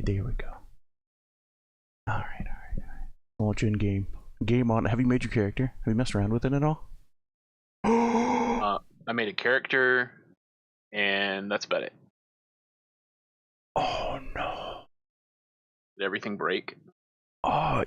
Alright, there we go. Alright. Launch in game. Game on. Have you made your character? Have you messed around with it at all? I made a character, and that's about it. Oh no. Did everything break? I'm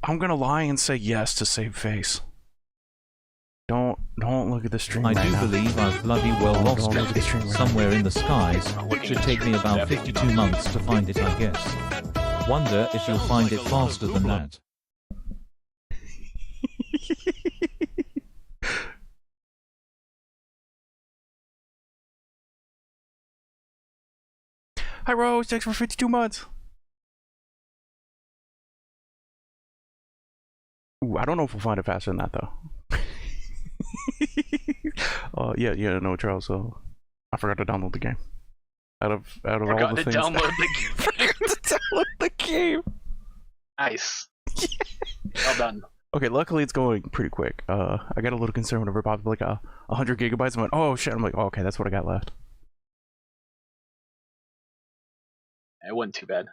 gonna lie and say yes to save face. Don't look at the stream. I do believe I've bloody well lost it somewhere in the skies. It should take me about 52 months to find it, I guess. Wonder if you'll find it faster than that. Hi Rose, thanks for 52 months. Ooh, I don't know if we'll find it faster than that though. Yeah, no, Charles. So I forgot to download the game. Out of all the things. Download the game. Forgot to download the game. Nice. Well done. Okay, luckily it's going pretty quick. I got a little concerned whenever it popped like 100 gigabytes. I went, oh shit! I'm like, oh, okay, that's what I got left. It wasn't too bad.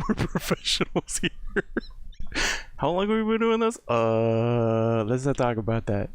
We're professionals here. How long have we been doing this? Let's not talk about that.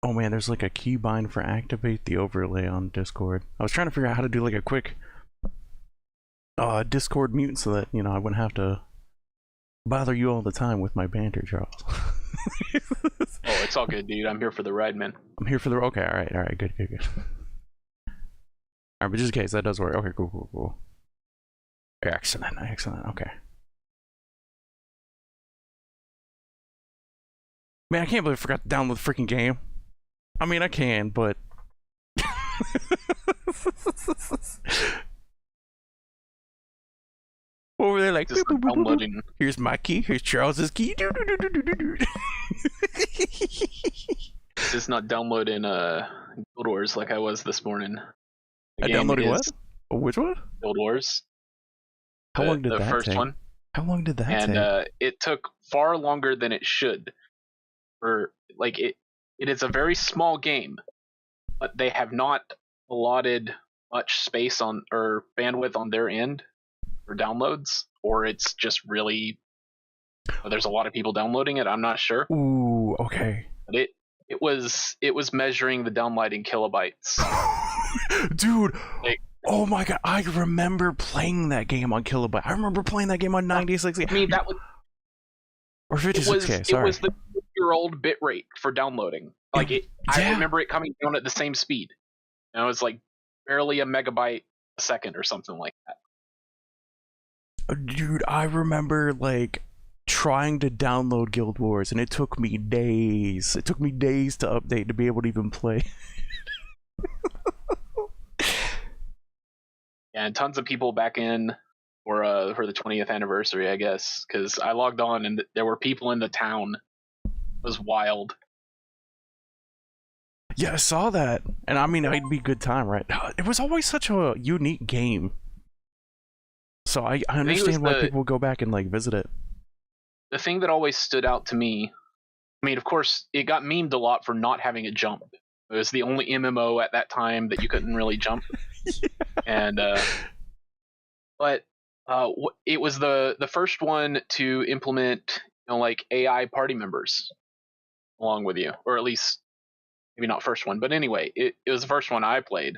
Oh man, there's like a keybind for activate the overlay on Discord. I was trying to figure out how to do like a quick Discord mute so that, you know, I wouldn't have to bother you all the time with my banter, Charles. Oh, it's all good, dude. I'm here for the ride, man. I'm here for the... Okay, alright, good. Alright, but just in case, that does work. Okay, cool. Excellent, okay. Man, I can't believe I forgot to download the freaking game. I mean, I can, but... Over there like... Just downloading. Here's my key, here's Charles's key. Just not downloading Guild Wars like I was this morning. I downloaded what? Which one? Guild Wars. How long did that take? The first one. How long did that take? And it took far longer than it should. For like it is a very small game, but they have not allotted much space on or bandwidth on their end for downloads, or it's just really there's a lot of people downloading it. I'm not sure. Ooh, okay. But it was measuring the download in kilobytes. Dude, oh my god, I remember playing that game on kilobyte. I remember playing that game on 96. I mean, that was or 56K. Sorry. It was the year-old bit rate for downloading. Like it, I remember it coming down at the same speed. And it was like barely a megabyte a second or something like that. Dude, I remember like trying to download Guild Wars, and it took me days. It took me days to update to be able to even play. And tons of people back in for the 20th anniversary, I guess, because I logged on and there were people in the town. It was wild. Yeah, I saw that, and I mean, it'd be a good time, right? It was always such a unique game, so I understand why people would go back and like visit it. The thing that always stood out to me, I mean, of course, it got memed a lot for not having a jump. It was the only MMO at that time that you couldn't really jump, Yeah. and but it was the first one to implement, like AI party members along with you, or at least maybe not first one, but anyway, it was the first one I played.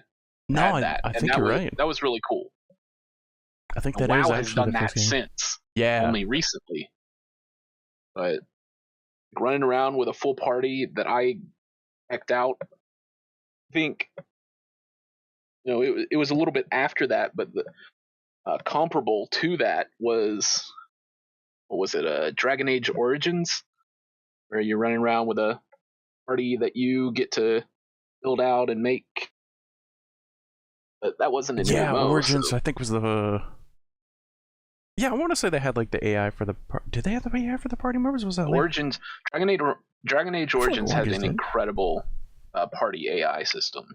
No, I think you're right. That was really cool. I think that WoW is has actually done the that first game. since, Yeah. only recently. But running around with a full party that I checked out, I think it was a little bit after that, but the comparable to that was, what was it? Dragon Age Origins, where you're running around with a party that you get to build out and make. But that wasn't an MMO. Origins, so. I think was the. Yeah, I want to say they had like the AI for the. Did they have the AI for the party members? Was that Origins? Dragon Age Origins has an incredible party AI system.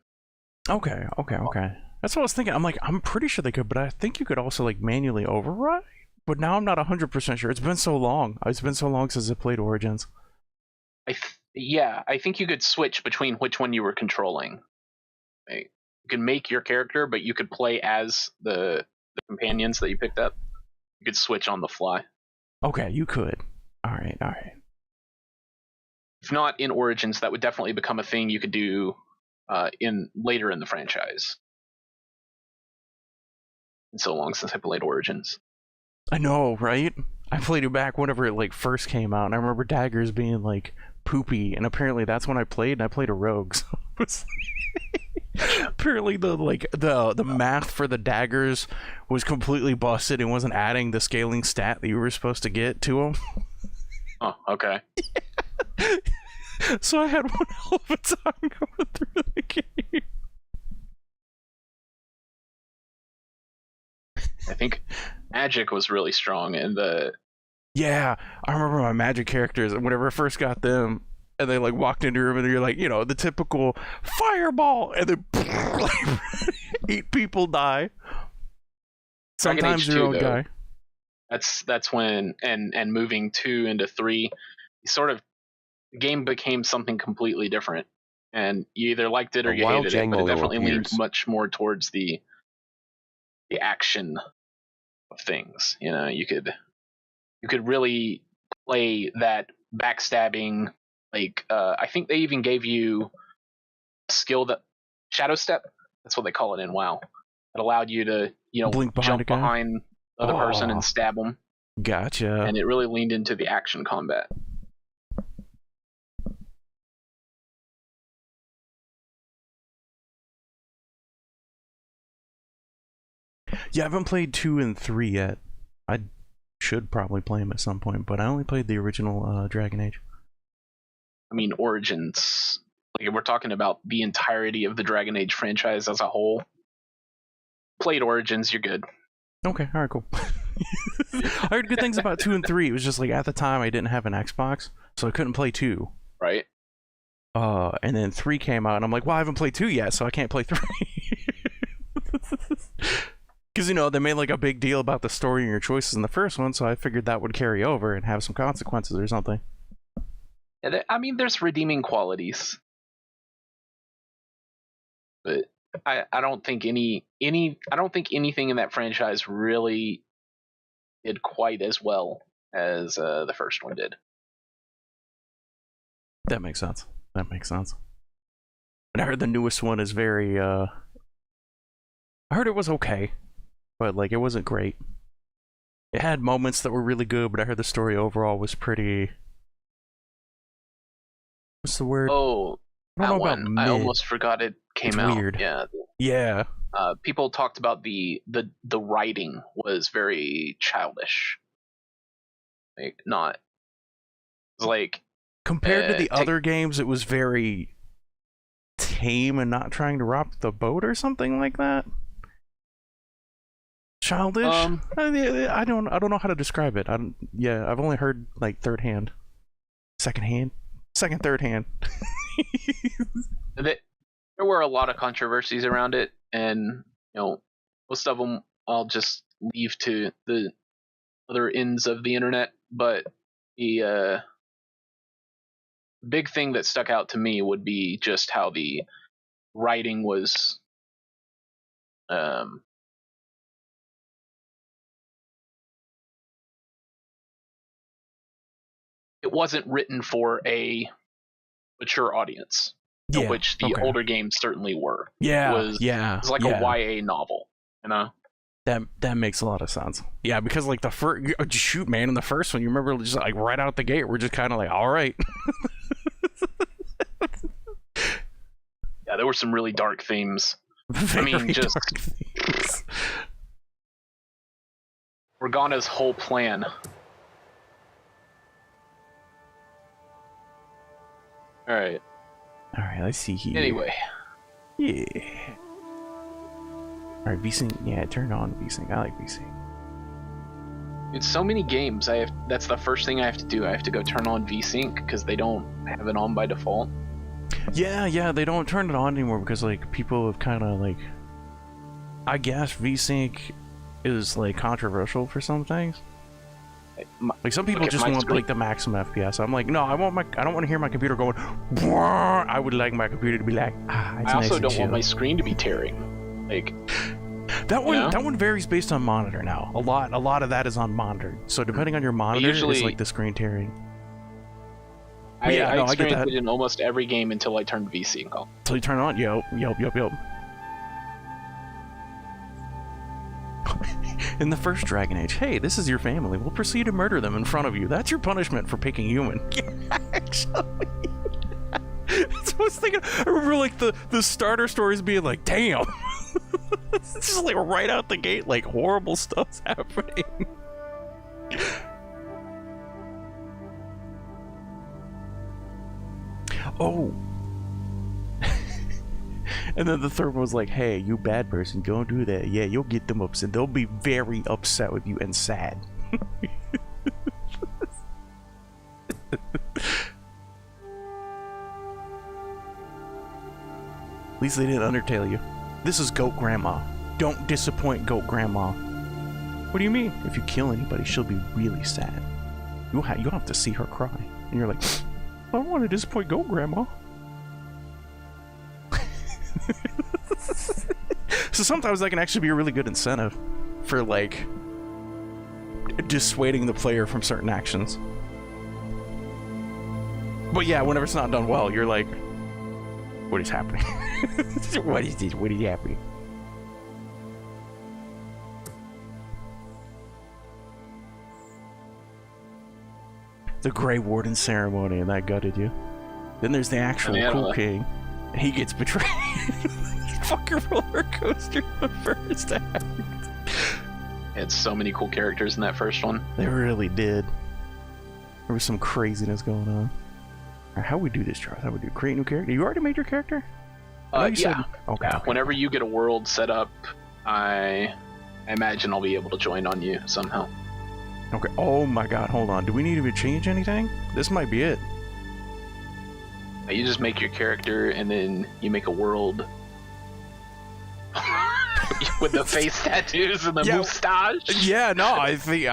Okay. That's what I was thinking. I'm like, I'm pretty sure they could, but I think you could also like manually override. But now I'm not 100% sure. It's been so long. It's been so long since I played Origins. I think you could switch between which one you were controlling. You can make your character, but you could play as the companions that you picked up. You could switch on the fly. Okay, you could. All right. If not in Origins, that would definitely become a thing you could do later in the franchise. It's so long since I played Origins. I know, right? I played it back whenever it like first came out, and I remember daggers being like poopy, and apparently that's when I played, and I played a rogue. So apparently the math for the daggers was completely busted and wasn't adding the scaling stat that you were supposed to get to them. Oh, okay. Yeah. So I had one hell of a time going through the game. I think magic was really strong in the. Yeah, I remember my magic characters, and whenever I first got them, and they like walked into a room, and you're like, the typical fireball, and then like, 8 people die. Sometimes your own guy. That's when and moving 2 into 3, the game became something completely different, and you either liked it or you hated it. But it definitely leaned much more towards the action of things. You could really play that backstabbing. Like I think they even gave you a skill that Shadow Step. That's what they call it in WoW. It allowed you to blink jump behind the other person and stab them. Gotcha. And it really leaned into the action combat. Yeah, I haven't played 2 and 3 yet. I should probably play them at some point, but I only played the original Dragon Age. I mean, Origins. Like, we're talking about the entirety of the Dragon Age franchise as a whole. Played Origins, you're good. Okay, alright, cool. I heard good things about 2 and 3. It was just like at the time I didn't have an Xbox, so I couldn't play 2. Right. And then 3 came out, and I'm like, well, I haven't played 2 yet, so I can't play 3. Because, they made like a big deal about the story and your choices in the first one, so I figured that would carry over and have some consequences or something. I mean, there's redeeming qualities. But I don't think I don't think anything in that franchise really did quite as well as the first one did. That makes sense. And I heard the newest one is very I heard it was okay, but like it wasn't great. It had moments that were really good, but I heard the story overall was pretty. What's the word? Oh, I don't know about one. I almost forgot it came out. Weird. Yeah. People talked about the writing was very childish. Like not. It was like compared to the other games, it was very tame and not trying to rock the boat or something like that. Childish? I don't know how to describe it. I've only heard like third hand, third hand. There were a lot of controversies around it, and most of them I'll just leave to the other ends of the internet. But the big thing that stuck out to me would be just how the writing was. It wasn't written for a mature audience, which the older games certainly were. Yeah, it was like a YA novel, That makes a lot of sense. Yeah, because like the first shoot, man, in the first one, you remember just like right out the gate, we're just kind of like, all right. Yeah, there were some really dark themes. Just Morgana's whole plan. All right, let's see here. Anyway. Yeah. Alright, VSync. Yeah, turn on VSync. I like VSync. It's so many games. That's the first thing I have to do. I have to go turn on VSync because they don't have it on by default. Yeah, they don't turn it on anymore because like people have kind of like, I guess VSync is like controversial for some things. Like some people just want like the maximum FPS. I'm like, no, I don't want to hear my computer going. I would like my computer to be like. I also don't want my screen to be tearing. Like that one varies based on monitor now. A lot of that is on monitor. So depending on your monitor, it's like the screen tearing. I experienced it in almost every game until I turned VSync on. Until you turn it on, yep. In the first Dragon Age, hey, this is your family. We'll proceed to murder them in front of you. That's your punishment for picking human. Actually. That's what I was thinking. I remember like the starter stories being like, damn. It's just like right out the gate, like horrible stuff's happening. Oh. And then the third one was like, hey, you bad person, don't do that. Yeah, you'll get them upset. They'll be very upset with you and sad. At least they didn't undertale you. This is Goat Grandma. Don't disappoint Goat Grandma. What do you mean? If you kill anybody, she'll be really sad. You'll have to see her cry. And you're like, I don't want to disappoint Goat Grandma. So sometimes that can actually be a really good incentive for like dissuading the player from certain actions. But yeah, whenever it's not done well, you're like, what is happening? What is this? What is happening? The Grey Warden ceremony, and that gutted you. Then there's the actual cool king. He gets betrayed. Fucking roller coaster in the first act. Had so many cool characters in that first one. They really did. There was some craziness going on. Right, how we do this, Charles? How we do? Create new character? You already made your character? Yeah. Okay. Whenever you get a world set up, I imagine I'll be able to join on you somehow. Okay. Oh my god, hold on. Do we need to change anything? This might be it. You just make your character and then you make a world with the face tattoos and the mustache. Yeah, no, I think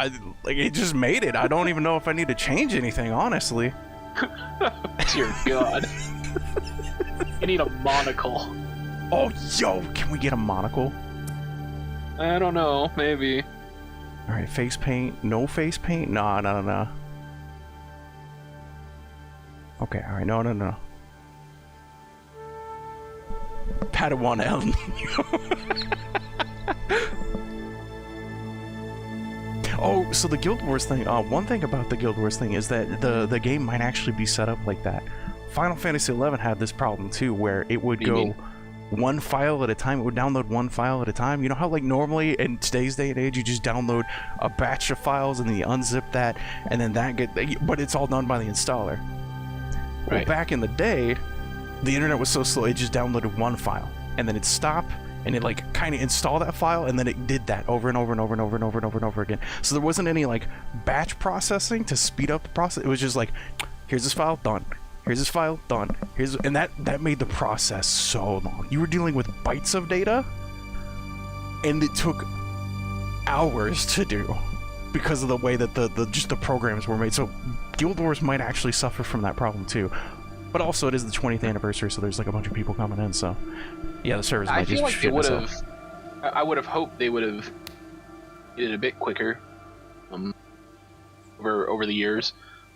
it just made it. I don't even know if I need to change anything, honestly. Dear God. You need a monocle. Oh, yo, can we get a monocle? I don't know, maybe. Alright, face paint. No face paint? No. Okay, alright, no. Padawan El Nino. Oh, so the Guild Wars thing, one thing about the Guild Wars thing is that the game might actually be set up like that. Final Fantasy XI had this problem too, where it would go one file at a time. It would download one file at a time. You know how like normally in today's day and age you just download a batch of files and then you unzip that and then but it's all done by the installer. Right. Well, back in the day, the internet was so slow it just downloaded one file and then it'd stop and it like kind of installed that file, and then it did that over and over and over and over and over and over and over again. So there wasn't any like batch processing to speed up the process. It was just like, here's this file, done. Here's this file, done. And that made the process so long. You were dealing with bytes of data, and it took hours to do because of the way that the programs were made. So Guild Wars might actually suffer from that problem too. But also, it is the 20th anniversary, so there's like a bunch of people coming in. So, yeah, the servers might just shit themselves. I would have hoped they would have did it a bit quicker, over the years.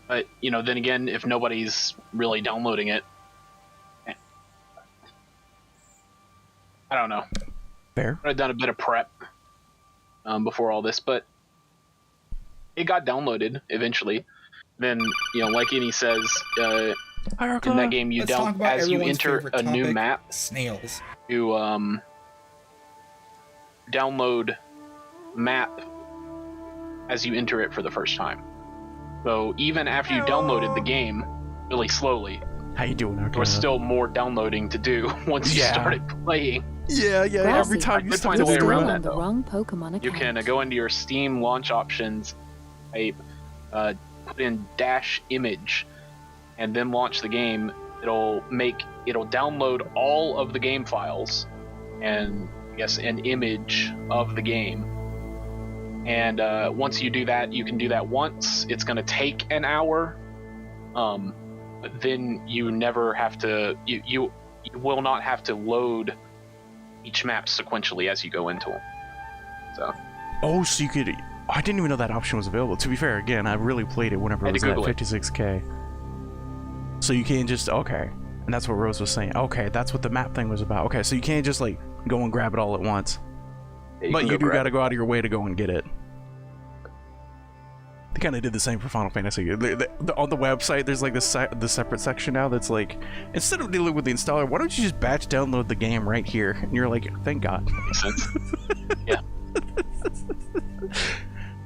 But you know, then again, if nobody's really downloading it, I don't know. Fair. I've done a bit of prep before all this, but it got downloaded eventually. Then, you know, like Annie says. In that game, you as you enter a new map, snails. You download map as you enter it for the first time. So even after you downloaded the game really slowly, how you doing? There was still more downloading to do once you started playing. Yeah. Every time you find a way around that, though. Wrong Pokemon account. You can go into your Steam launch options, type, put in -image. And then launch the game. It'll download all of the game files and I guess an image of the game. And once you do that, you can do that once. It's going to take an hour, but then you never have to. You will not have to load each map sequentially as you go into them. So. So you could. I didn't even know that option was available. To be fair, again, I really played it whenever it was at 56K. So you can't just, okay, and that's what Rose was saying. Okay, that's what the map thing was about. Okay, so you can't just like go and grab it all at once. Yeah, but you do gotta go out of your way to go and get it. They kind of did the same for Final Fantasy. On the website, there's like the separate section now that's like, instead of dealing with the installer, why don't you just batch download the game right here? And you're like, thank God. Makes sense. Yeah.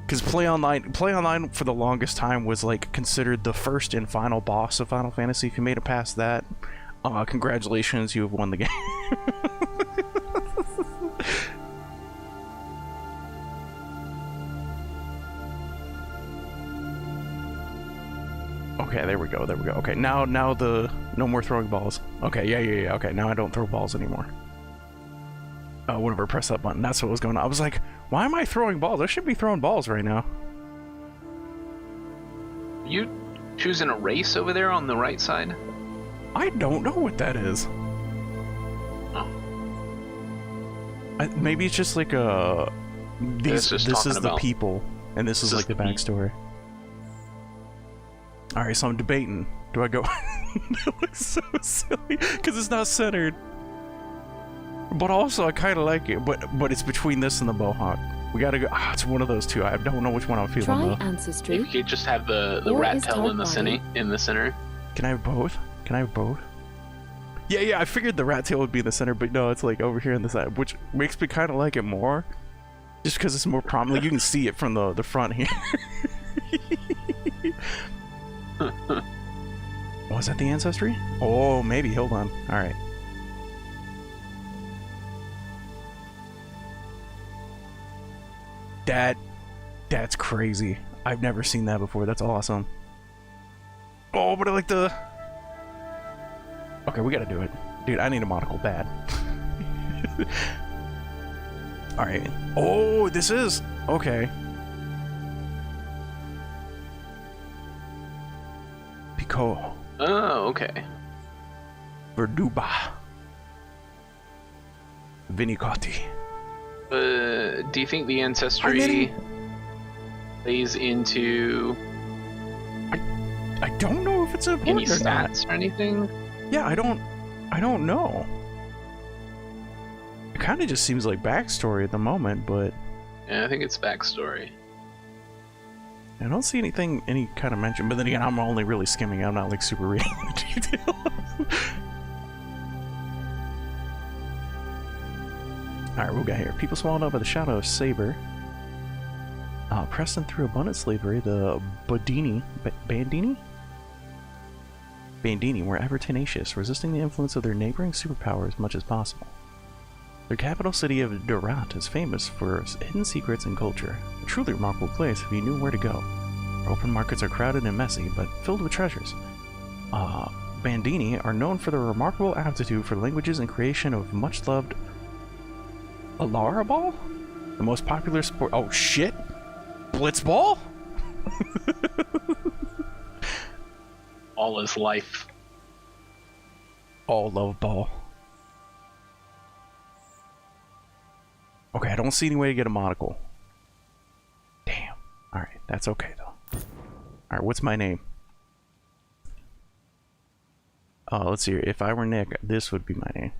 Because Play Online for the longest time was like considered the first and final boss of Final Fantasy. If you made it past that, congratulations, you have won the game. Okay, there we go. Okay, now the no more throwing balls. Okay, yeah. Okay, now I don't throw balls anymore. Whenever I press that button, that's what was going on. I was like, why am I throwing balls? I should be throwing balls right now. You choosing a race over there on the right side? I don't know what that is. Oh. Maybe it's just like this is the people, and this is like the backstory. Alright, so I'm debating. Do I go... That looks so silly, because it's not centered. But also, I kind of like it, but it's between this and the Mohawk. We gotta go. It's one of those two. I don't know which one I'm feeling. Try though. Ancestry. You could just have the rat tail in the center. Can I have both? Yeah. I figured the rat tail would be in the center, but no, it's like over here on the side, which makes me kind of like it more, just because it's more prominent. Like, you can see it from the front here. Was that the ancestry? Oh, maybe. Hold on. All right. That's crazy. I've never seen that before. That's awesome. Oh, but I like the... Okay, we gotta do it. Dude, I need a monocle bad. Alright. Oh, this is... Okay. Pico. Oh, okay. Verduba. Vinicati. Do you think the ancestry plays into... I don't know if it's important any stats or anything? Yeah, I don't know. It kind of just seems like backstory at the moment, but... Yeah, I think it's backstory. I don't see any kind of mention, but then again, I'm only really skimming. I'm not like super reading the details. Alright, what we got here? People swallowed up by the shadow of Saber. Pressing through abundant slavery, the Bandini were ever tenacious, resisting the influence of their neighboring superpower as much as possible. The capital city of Durat is famous for its hidden secrets and culture. A truly remarkable place if you knew where to go. Our open markets are crowded and messy, but filled with treasures. Bandini are known for their remarkable aptitude for languages and creation of much-loved Alaraball? The most popular sport— oh shit! Blitzball? All is life. All love ball. Okay, I don't see any way to get a monocle. Damn. Alright, that's okay though. Alright, what's my name? Let's see here. If I were Nick, this would be my name.